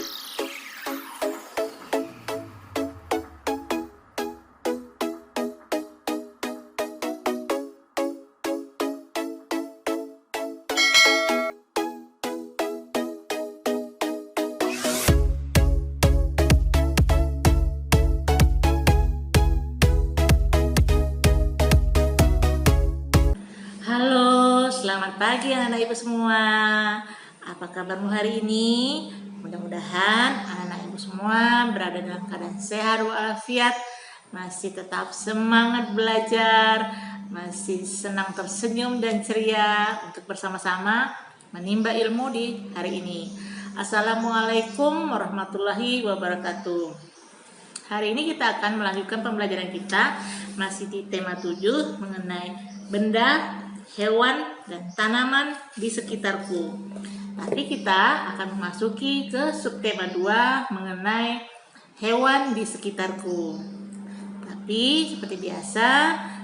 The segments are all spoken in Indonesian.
Halo, selamat pagi anak-anak ibu semua. Apa kabarmu hari ini? Mudah-mudahan anak-anak ibu semua berada dalam keadaan sehat walafiat, masih tetap semangat belajar, masih senang tersenyum dan ceria untuk bersama-sama menimba ilmu di hari ini. Assalamualaikum warahmatullahi wabarakatuh. Hari ini kita akan melanjutkan pembelajaran kita masih di tema 7 mengenai benda, hewan, dan tanaman di sekitarku. Nanti kita akan memasuki ke subtema 2 mengenai hewan di sekitarku. Tapi seperti biasa,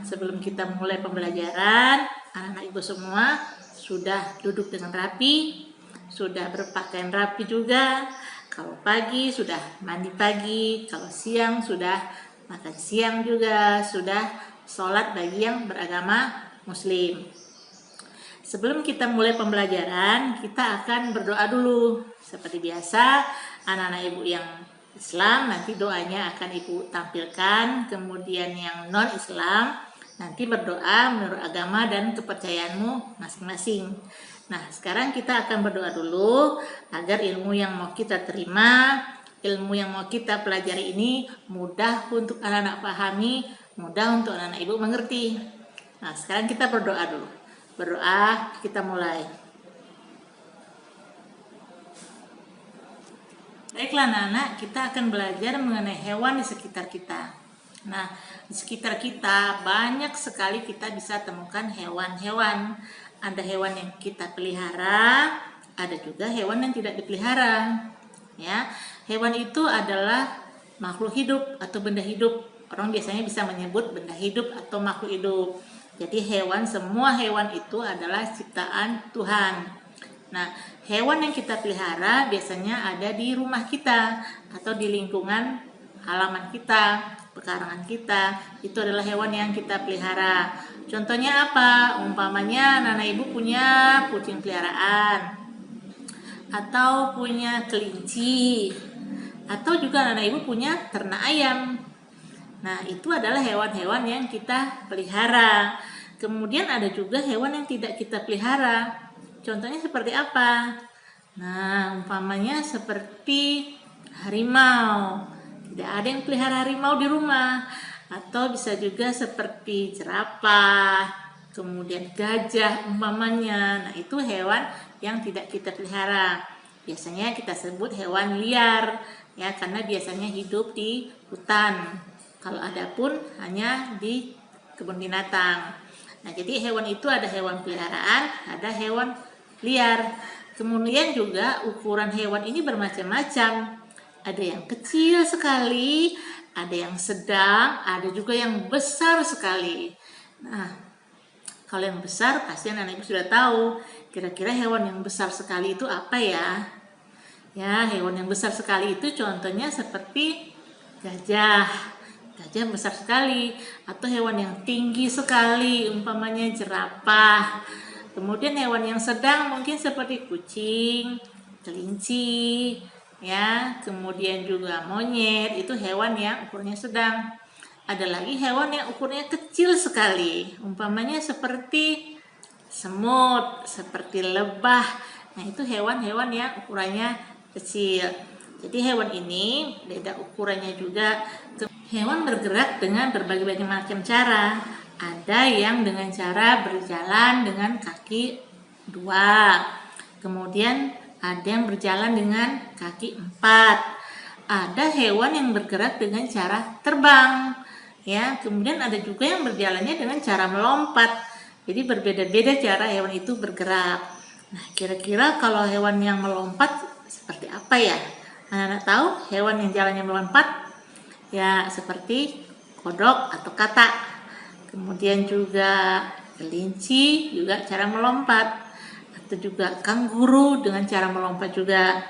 sebelum kita mulai pembelajaran, anak-anak ibu semua sudah duduk dengan rapi, sudah berpakaian rapi juga. Kalau pagi sudah mandi pagi, kalau siang sudah makan siang juga, sudah sholat bagi yang beragama Muslim. Sebelum kita mulai pembelajaran, kita akan berdoa dulu. Seperti biasa, anak-anak ibu yang Islam nanti doanya akan ibu tampilkan, kemudian yang non-Islam nanti berdoa menurut agama dan kepercayaanmu masing-masing. Nah, sekarang kita akan berdoa dulu agar ilmu yang mau kita terima, ilmu yang mau kita pelajari ini mudah untuk anak-anak pahami, mudah untuk anak-anak ibu mengerti. Nah, sekarang kita berdoa dulu. Berdoa, kita mulai. Baiklah anak-anak, kita akan belajar mengenai hewan di sekitar kita. Nah, di sekitar kita banyak sekali kita bisa temukan hewan-hewan. Ada hewan yang kita pelihara, ada juga hewan yang tidak dipelihara. Ya, hewan itu adalah makhluk hidup atau benda hidup. Orang biasanya bisa menyebut benda hidup atau makhluk hidup. Jadi semua hewan itu adalah ciptaan Tuhan. Nah, hewan yang kita pelihara biasanya ada di rumah kita atau di lingkungan halaman kita, pekarangan kita. Itu adalah hewan yang kita pelihara. Contohnya apa? Umpamanya anak ibu punya kucing peliharaan, atau punya kelinci, atau juga anak ibu punya ternak ayam. Nah, itu adalah hewan-hewan yang kita pelihara. Kemudian ada juga hewan yang tidak kita pelihara. Contohnya seperti apa? Nah, umpamanya seperti harimau. Tidak ada yang pelihara harimau di rumah. Atau bisa juga seperti jerapah, kemudian gajah umpamanya. Nah, itu hewan yang tidak kita pelihara. Biasanya kita sebut hewan liar, ya, karena biasanya hidup di hutan. Kalau ada pun hanya di kebun binatang. Nah, jadi hewan itu ada hewan peliharaan, ada hewan liar. Kemudian juga ukuran hewan ini bermacam-macam. Ada yang kecil sekali, ada yang sedang, ada juga yang besar sekali. Nah, kalau yang besar pasti anak ibu sudah tahu. Kira-kira hewan yang besar sekali itu apa ya? Ya, hewan yang besar sekali itu contohnya seperti gajah. Gajah besar sekali. Atau hewan yang tinggi sekali, umpamanya jerapah. Kemudian hewan yang sedang mungkin seperti kucing, kelinci, ya, kemudian juga monyet. Itu hewan yang ukurnya sedang. Ada lagi hewan yang ukurnya kecil sekali, umpamanya seperti semut, seperti lebah. Nah, itu hewan-hewan yang ukurannya kecil. Jadi hewan ini beda ukurannya juga. Hewan bergerak dengan berbagai macam cara. Ada yang dengan cara berjalan dengan kaki 2. Kemudian ada yang berjalan dengan kaki 4. Ada hewan yang bergerak dengan cara terbang. Ya, kemudian ada juga yang berjalannya dengan cara melompat. Jadi berbeda-beda cara hewan itu bergerak. Nah, kira-kira kalau hewan yang melompat seperti apa ya? Anak-anak tahu hewan yang jalannya melompat? Ya, seperti kodok atau katak. Kemudian juga kelinci juga cara melompat. Atau juga kanguru dengan cara melompat juga.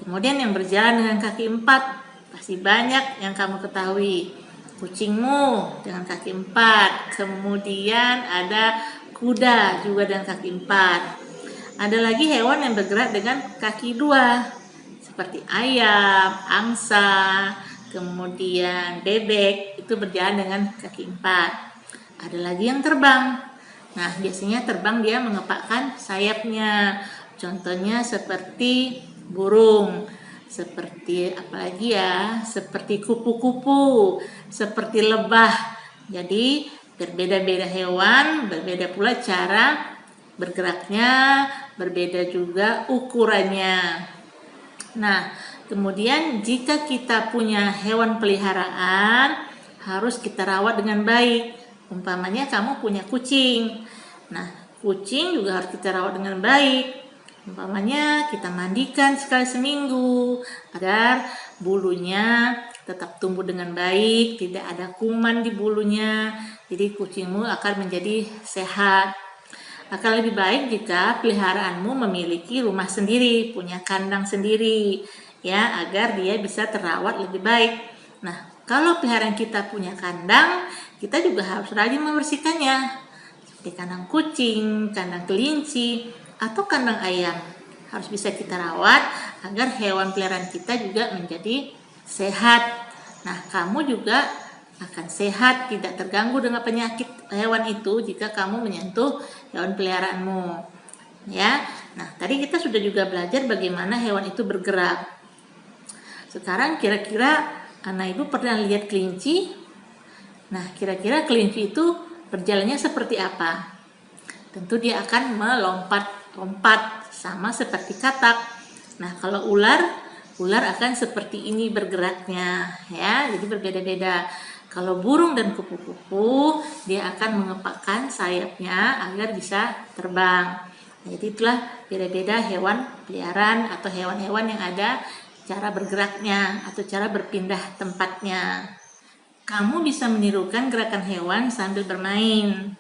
Kemudian yang berjalan dengan kaki 4, pasti banyak yang kamu ketahui. Kucingmu dengan kaki 4, kemudian ada kuda juga dengan kaki 4. Ada lagi hewan yang bergerak dengan kaki 2, seperti ayam, angsa, kemudian bebek, itu berjalan dengan kaki 4. Ada lagi yang terbang. Nah, biasanya terbang dia mengepakkan sayapnya. Contohnya seperti burung, seperti apalagi ya, seperti kupu-kupu, seperti lebah. Jadi berbeda-beda hewan, berbeda pula cara bergeraknya, berbeda juga ukurannya. Nah, kemudian jika kita punya hewan peliharaan, harus kita rawat dengan baik. Umpamanya kamu punya kucing. Nah, kucing juga harus kita rawat dengan baik. Umpamanya kita mandikan sekali seminggu agar bulunya tetap tumbuh dengan baik, tidak ada kuman di bulunya. Jadi kucingmu akan menjadi sehat. Akan lebih baik jika peliharaanmu memiliki rumah sendiri, punya kandang sendiri, ya, agar dia bisa terawat lebih baik. Nah, kalau peliharaan kita punya kandang, kita juga harus rajin membersihkannya. Seperti kandang kucing, kandang kelinci, atau kandang ayam. Harus bisa kita rawat agar hewan peliharaan kita juga menjadi sehat. Nah, kamu juga akan sehat, tidak terganggu dengan penyakit hewan itu jika kamu menyentuh hewan peliharaanmu. Ya. Nah, tadi kita sudah juga belajar bagaimana hewan itu bergerak. Sekarang kira-kira anak ibu pernah lihat kelinci? Nah, kira-kira kelinci itu berjalannya seperti apa? Tentu dia akan melompat-lompat sama seperti katak. Nah, kalau ular akan seperti ini bergeraknya, ya. Jadi berbeda-beda. Kalau burung dan kupu-kupu, dia akan mengepakkan sayapnya agar bisa terbang. Jadi itulah beda-beda hewan peliharaan atau hewan-hewan yang ada cara bergeraknya atau cara berpindah tempatnya. Kamu bisa menirukan gerakan hewan sambil bermain.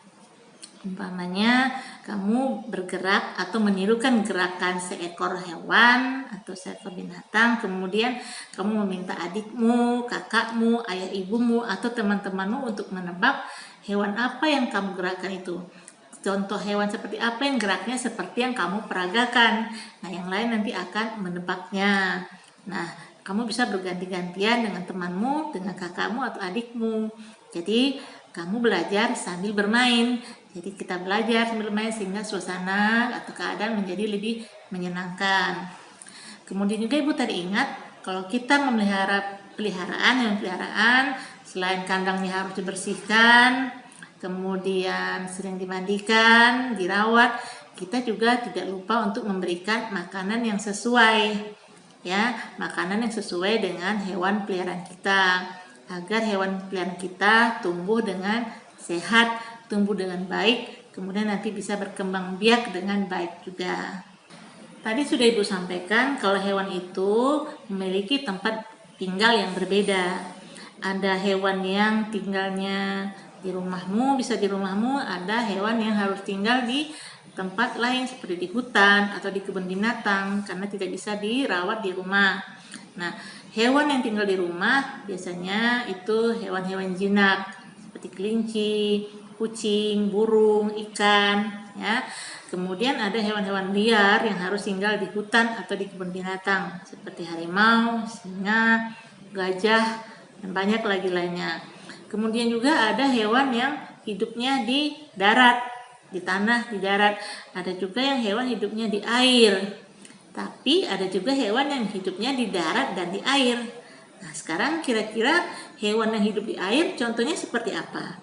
Umpamanya kamu bergerak atau menirukan gerakan seekor hewan atau seekor binatang, kemudian kamu meminta adikmu, kakakmu, ayah ibumu, atau teman-temanmu untuk menebak hewan apa yang kamu gerakkan itu. Contoh hewan seperti apa yang geraknya seperti yang kamu peragakan. Nah, yang lain nanti akan menebaknya. Nah, kamu bisa berganti-gantian dengan temanmu, dengan kakakmu atau adikmu. Jadi, kamu belajar sambil bermain. Jadi kita belajar sambil bermain sehingga suasana atau keadaan menjadi lebih menyenangkan. Kemudian juga Ibu tadi ingat, kalau kita memelihara peliharaan, selain kandangnya harus dibersihkan, kemudian sering dimandikan, dirawat, kita juga tidak lupa untuk memberikan makanan yang sesuai. Ya, makanan yang sesuai dengan hewan peliharaan kita, agar hewan peliharaan kita tumbuh dengan sehat, tumbuh dengan baik, kemudian nanti bisa berkembang biak dengan baik juga. Tadi sudah Ibu sampaikan kalau hewan itu memiliki tempat tinggal yang berbeda. Ada hewan yang tinggalnya di rumahmu, bisa di rumahmu, ada hewan yang harus tinggal di tempat lain seperti di hutan atau di kebun binatang karena tidak bisa dirawat di rumah. Nah, hewan yang tinggal di rumah biasanya itu hewan-hewan jinak seperti kelinci, kucing, burung, ikan, ya. Kemudian ada hewan-hewan liar yang harus tinggal di hutan atau di kebun binatang seperti harimau, singa, gajah, dan banyak lagi lainnya. Kemudian juga ada hewan yang hidupnya di darat, di tanah, di darat. Ada juga yang hewan hidupnya di air. Tapi ada juga hewan yang hidupnya di darat dan di air. Nah, sekarang kira-kira hewan yang hidup di air contohnya seperti apa?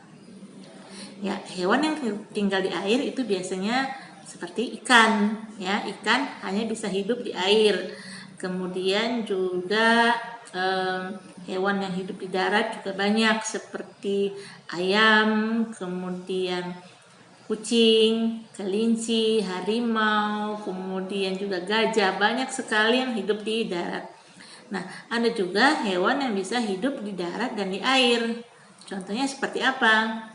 Ya, hewan yang tinggal di air itu biasanya seperti ikan, ya. Ikan hanya bisa hidup di air. Kemudian juga hewan yang hidup di darat juga banyak seperti ayam, kemudian kucing, kelinci, harimau, kemudian juga gajah, banyak sekali yang hidup di darat. Nah, ada juga hewan yang bisa hidup di darat dan di air. Contohnya seperti apa?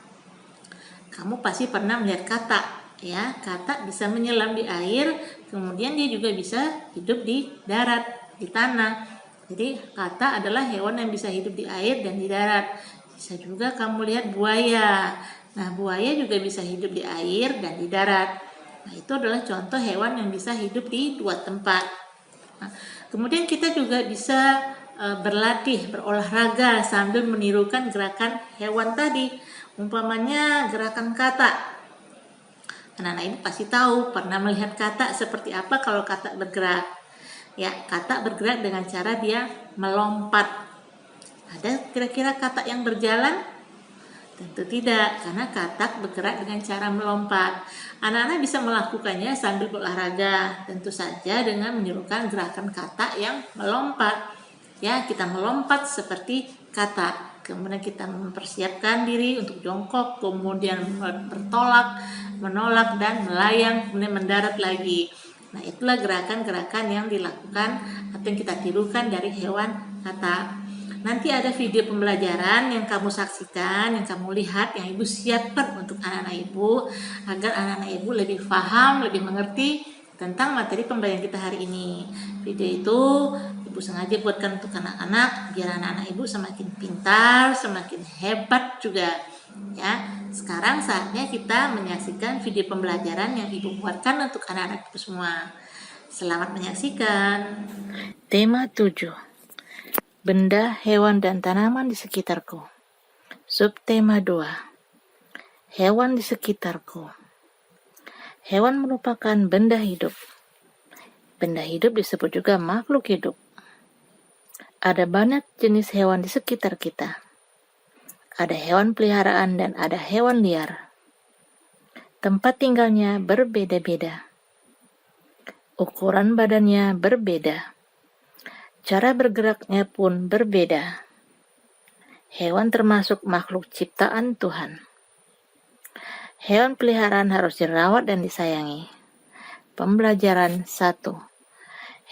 Kamu pasti pernah melihat katak, ya. Katak bisa menyelam di air, kemudian dia juga bisa hidup di darat. di tanah. Jadi kata adalah hewan yang bisa hidup di air dan di darat. Bisa juga kamu lihat buaya. Nah, buaya juga bisa hidup di air dan di darat. Nah, itu adalah contoh hewan yang bisa hidup di dua tempat. Nah, kemudian kita juga bisa berlatih, berolahraga sambil menirukan gerakan hewan tadi. Umpamanya gerakan kata. Anak-anak ibu pasti tahu, pernah melihat kata seperti apa kalau kata bergerak. Ya, kata bergerak dengan cara dia melompat. Ada kira-kira kata yang berjalan? Tentu tidak, karena katak bergerak dengan cara melompat. Anak-anak bisa melakukannya sambil berolahraga, tentu saja dengan menirukan gerakan kata yang melompat. Ya, kita melompat seperti kata. Kemudian kita mempersiapkan diri untuk jongkok, kemudian bertolak, menolak, dan melayang, kemudian mendarat lagi. Nah, itulah gerakan-gerakan yang dilakukan atau yang kita tirukan dari hewan kata. Nanti ada video pembelajaran yang kamu saksikan, yang kamu lihat, yang ibu siapkan untuk anak-anak ibu, agar anak-anak ibu lebih paham, lebih mengerti tentang materi pembelajaran kita hari ini. Video itu ibu sengaja buatkan untuk anak-anak, biar anak-anak ibu semakin pintar, semakin hebat juga. Ya, sekarang saatnya kita menyaksikan video pembelajaran yang ibu buatkan untuk anak-anak ibu semua. Selamat menyaksikan. Tema 7. Benda, hewan, dan tanaman di sekitarku. Subtema 2. Hewan di sekitarku. Hewan merupakan benda hidup. Benda hidup disebut juga makhluk hidup. Ada banyak jenis hewan di sekitar kita. Ada hewan peliharaan dan ada hewan liar. Tempat tinggalnya berbeda-beda. Ukuran badannya berbeda. Cara bergeraknya pun berbeda. Hewan termasuk makhluk ciptaan Tuhan. Hewan peliharaan harus dirawat dan disayangi. Pembelajaran 1.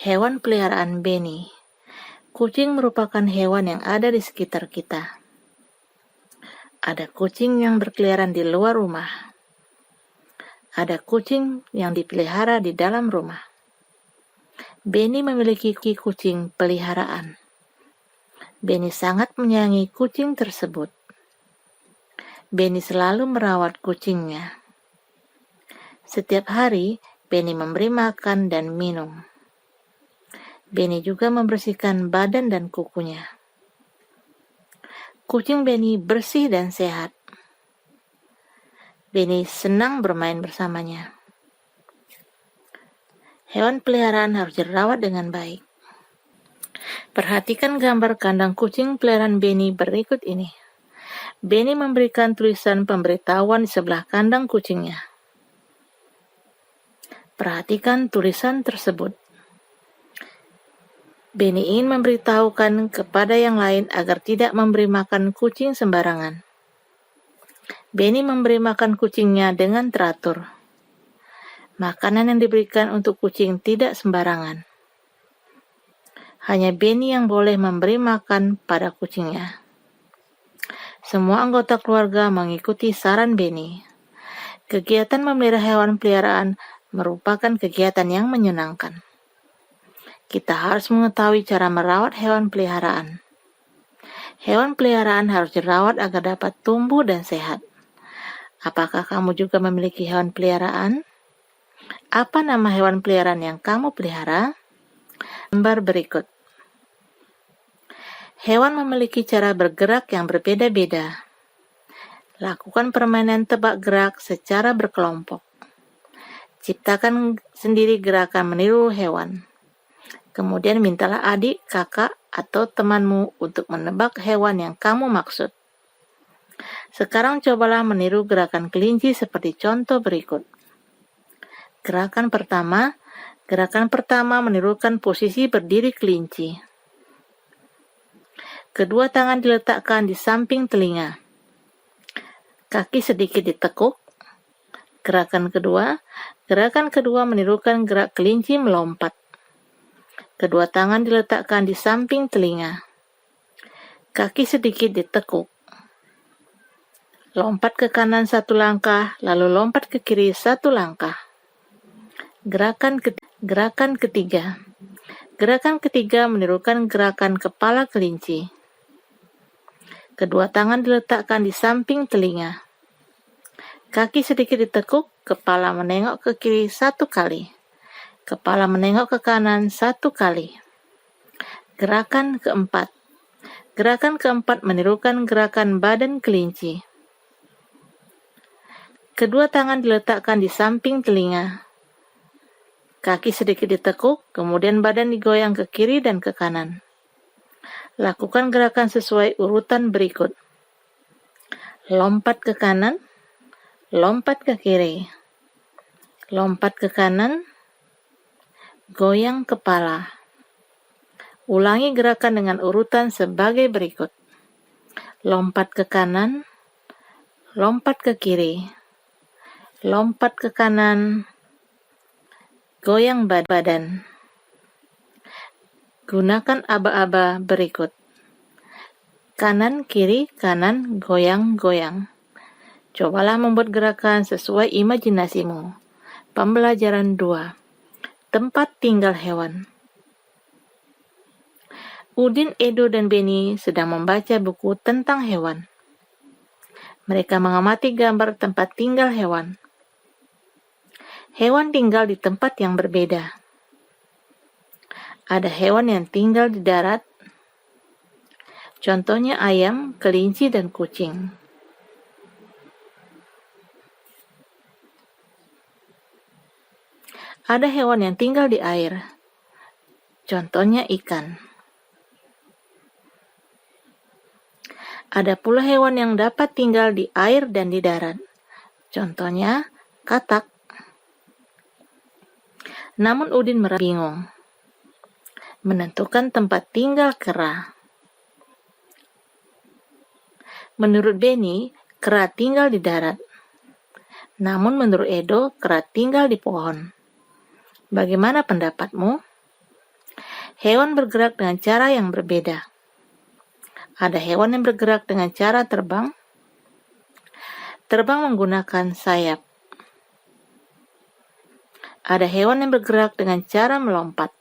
Hewan peliharaan Benny. Kucing merupakan hewan yang ada di sekitar kita. Ada kucing yang berkeliaran di luar rumah. Ada kucing yang dipelihara di dalam rumah. Benny memiliki kucing peliharaan. Benny sangat menyayangi kucing tersebut. Benny selalu merawat kucingnya. Setiap hari, Benny memberi makan dan minum. Benny juga membersihkan badan dan kukunya. Kucing Benny bersih dan sehat. Benny senang bermain bersamanya. Hewan peliharaan harus dirawat dengan baik. Perhatikan gambar kandang kucing peliharaan Benny berikut ini. Benny memberikan tulisan pemberitahuan di sebelah kandang kucingnya. Perhatikan tulisan tersebut. Benny ingin memberitahukan kepada yang lain agar tidak memberi makan kucing sembarangan. Benny memberi makan kucingnya dengan teratur. Makanan yang diberikan untuk kucing tidak sembarangan. Hanya Benny yang boleh memberi makan pada kucingnya. Semua anggota keluarga mengikuti saran Benny. Kegiatan memelihara hewan peliharaan merupakan kegiatan yang menyenangkan. Kita harus mengetahui cara merawat hewan peliharaan. Hewan peliharaan harus dirawat agar dapat tumbuh dan sehat. Apakah kamu juga memiliki hewan peliharaan? Apa nama hewan peliharaan yang kamu pelihara? Gambar berikut. Hewan memiliki cara bergerak yang berbeda-beda. Lakukan permainan tebak gerak secara berkelompok. Ciptakan sendiri gerakan meniru hewan. Kemudian mintalah adik, kakak, atau temanmu untuk menebak hewan yang kamu maksud. Sekarang cobalah meniru gerakan kelinci seperti contoh berikut. Gerakan pertama menirukan posisi berdiri kelinci. Kedua tangan diletakkan di samping telinga. Kaki sedikit ditekuk. Gerakan kedua menirukan gerak kelinci melompat. Kedua tangan diletakkan di samping telinga. Kaki sedikit ditekuk. Lompat ke kanan 1 langkah, lalu lompat ke kiri 1 langkah. Gerakan ketiga. Gerakan ketiga menirukan gerakan kepala kelinci. Kedua tangan diletakkan di samping telinga. Kaki sedikit ditekuk, kepala menengok ke kiri 1 kali. Kepala menengok ke kanan 1 kali. Gerakan keempat. Gerakan keempat menirukan gerakan badan kelinci. Kedua tangan diletakkan di samping telinga. Kaki sedikit ditekuk, kemudian badan digoyang ke kiri dan ke kanan. Lakukan gerakan sesuai urutan berikut. Lompat ke kanan, lompat ke kiri, lompat ke kanan, goyang kepala. Ulangi gerakan dengan urutan sebagai berikut. Lompat ke kanan, lompat ke kiri, lompat ke kanan, goyang badan. Gunakan aba-aba berikut. Kanan, kiri, kanan, goyang-goyang. Cobalah membuat gerakan sesuai imajinasimu. Pembelajaran 2. Tempat tinggal hewan. Udin, Edo, dan Beni sedang membaca buku tentang hewan. Mereka mengamati gambar tempat tinggal hewan. Hewan tinggal di tempat yang berbeda. Ada hewan yang tinggal di darat, contohnya ayam, kelinci, dan kucing. Ada hewan yang tinggal di air, contohnya ikan. Ada pula hewan yang dapat tinggal di air dan di darat, contohnya katak. Namun Udin merasa bingung menentukan tempat tinggal kera. Menurut Beni, kera tinggal di darat. Namun menurut Edo, kera tinggal di pohon. Bagaimana pendapatmu? Hewan bergerak dengan cara yang berbeda. Ada hewan yang bergerak dengan cara terbang. Terbang menggunakan sayap. Ada hewan yang bergerak dengan cara melompat.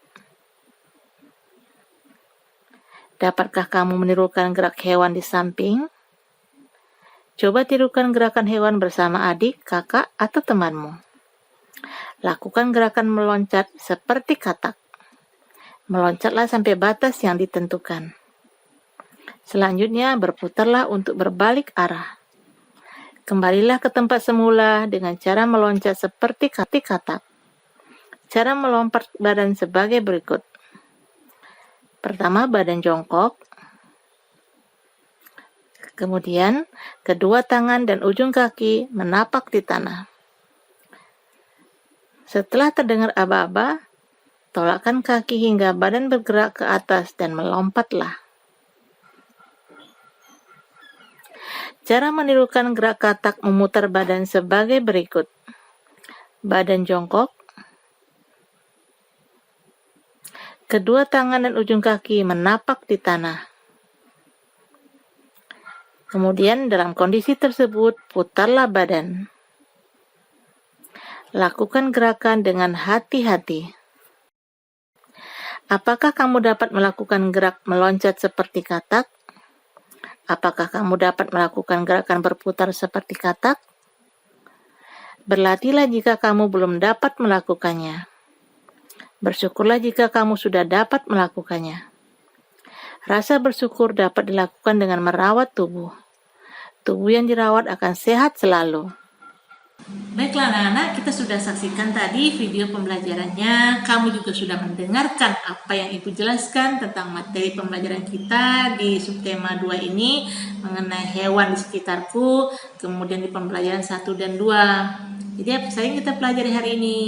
Dapatkah kamu menirukan gerak hewan di samping? Coba tirukan gerakan hewan bersama adik, kakak, atau temanmu. Lakukan gerakan meloncat seperti katak. Meloncatlah sampai batas yang ditentukan. Selanjutnya berputarlah untuk berbalik arah. Kembalilah ke tempat semula dengan cara meloncat seperti katak. Cara melompat badan sebagai berikut. Pertama, badan jongkok. Kemudian, kedua tangan dan ujung kaki menapak di tanah. Setelah terdengar aba-aba, tolakkan kaki hingga badan bergerak ke atas dan melompatlah. Cara menirukan gerak katak memutar badan sebagai berikut. Badan jongkok. Kedua tangan dan ujung kaki menapak di tanah. Kemudian dalam kondisi tersebut, putarlah badan. Lakukan gerakan dengan hati-hati. Apakah kamu dapat melakukan gerak meloncat seperti katak? Apakah kamu dapat melakukan gerakan berputar seperti katak? Berlatihlah jika kamu belum dapat melakukannya. Bersyukurlah jika kamu sudah dapat melakukannya. Rasa bersyukur dapat dilakukan dengan merawat tubuh. Tubuh yang dirawat akan sehat selalu. Baiklah anak-anak, kita sudah saksikan tadi video pembelajarannya. Kamu juga sudah mendengarkan apa yang Ibu jelaskan tentang materi pembelajaran kita di subtema 2 ini mengenai hewan di sekitarku, kemudian di pembelajaran 1 dan 2. Jadi apa saja yang kita pelajari hari ini?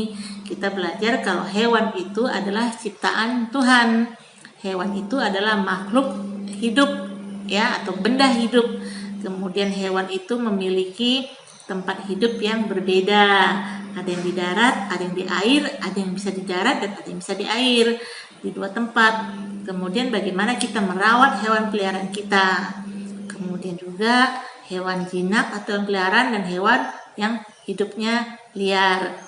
Kita belajar kalau hewan itu adalah ciptaan Tuhan. Hewan itu adalah makhluk hidup, ya, atau benda hidup. Kemudian hewan itu memiliki tempat hidup yang berbeda. Ada yang di darat, ada yang di air, ada yang bisa di darat dan ada yang bisa di air. Di 2 tempat. Kemudian bagaimana kita merawat hewan peliharaan kita. Kemudian juga hewan jinak atau hewan peliharaan dan hewan yang hidupnya liar.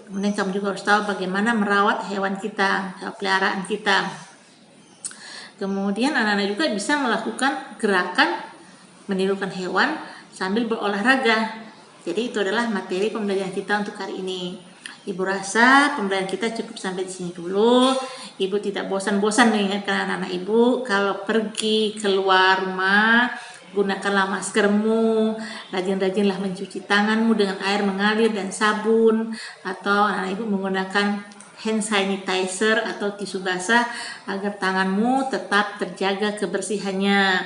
Kemudian kamu juga harus tahu bagaimana merawat hewan kita, peliharaan kita. Kemudian anak-anak juga bisa melakukan gerakan menirukan hewan sambil berolahraga. Jadi itu adalah materi pembelajaran kita untuk hari ini. Ibu rasa pembelajaran kita cukup sampai di sini dulu. Ibu tidak bosan-bosan mengingatkan anak-anak ibu kalau pergi keluar rumah, gunakanlah maskermu, rajin-rajinlah mencuci tanganmu dengan air mengalir dan sabun, atau anak ibu menggunakan hand sanitizer atau tisu basah agar tanganmu tetap terjaga kebersihannya.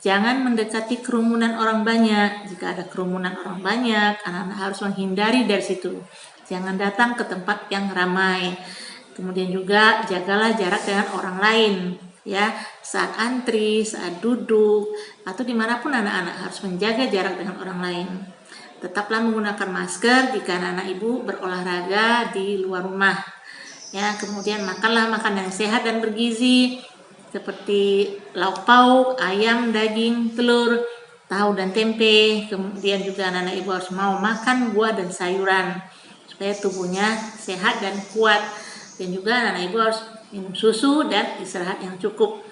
Jangan mendekati kerumunan orang banyak. Jika ada kerumunan orang banyak, anak-anak harus menghindari dari situ. Jangan datang ke tempat yang ramai. Kemudian juga jagalah jarak dengan orang lain, ya, saat antri, saat duduk, atau dimanapun anak-anak harus menjaga jarak dengan orang lain. Tetaplah menggunakan masker jika anak-anak ibu berolahraga di luar rumah. Ya, kemudian makanlah makanan yang sehat dan bergizi seperti lauk pauk, ayam, daging, telur, tahu dan tempe. Kemudian juga anak-anak ibu harus mau makan buah dan sayuran supaya tubuhnya sehat dan kuat. Dan juga anak-anak ibu harus minum susu dan istirahat yang cukup.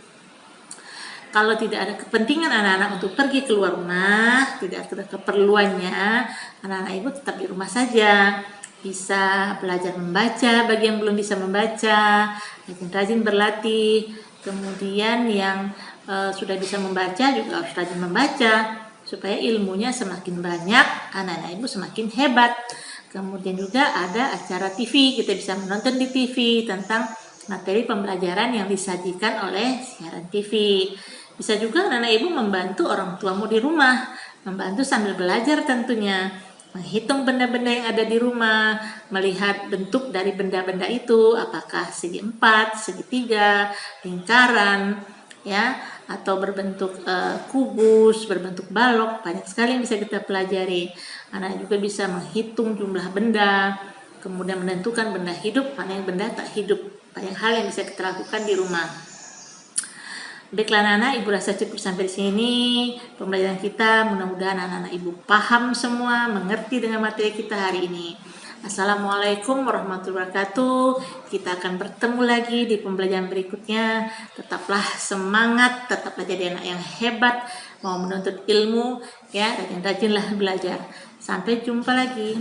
Kalau tidak ada kepentingan anak-anak untuk pergi keluar rumah, tidak ada keperluannya, anak-anak ibu tetap di rumah saja. Bisa belajar membaca bagi yang belum bisa membaca, rajin-rajin berlatih. Kemudian yang sudah bisa membaca juga harus rajin membaca supaya ilmunya semakin banyak, anak-anak ibu semakin hebat. Kemudian juga ada acara TV, kita bisa menonton di TV tentang materi pembelajaran yang disajikan oleh siaran TV. Bisa juga anak-anak ibu membantu orang tuamu di rumah, membantu sambil belajar tentunya, menghitung benda-benda yang ada di rumah, melihat bentuk dari benda-benda itu, apakah segi 4, segi 3, lingkaran, ya, atau berbentuk kubus, berbentuk balok. Banyak sekali yang bisa kita pelajari. Anak juga bisa menghitung jumlah benda, kemudian menentukan benda hidup, mana yang benda tak hidup. Banyak hal yang bisa kita lakukan di rumah. Baiklah anak-anak, ibu rasa cukup sampai di sini pembelajaran kita. Mudah-mudahan anak-anak ibu paham semua, mengerti dengan materi kita hari ini. Assalamualaikum warahmatullahi wabarakatuh. Kita akan bertemu lagi di pembelajaran berikutnya. Tetaplah semangat, tetaplah jadi anak yang hebat, mau menuntut ilmu, ya, rajin-rajinlah belajar. Sampai jumpa lagi.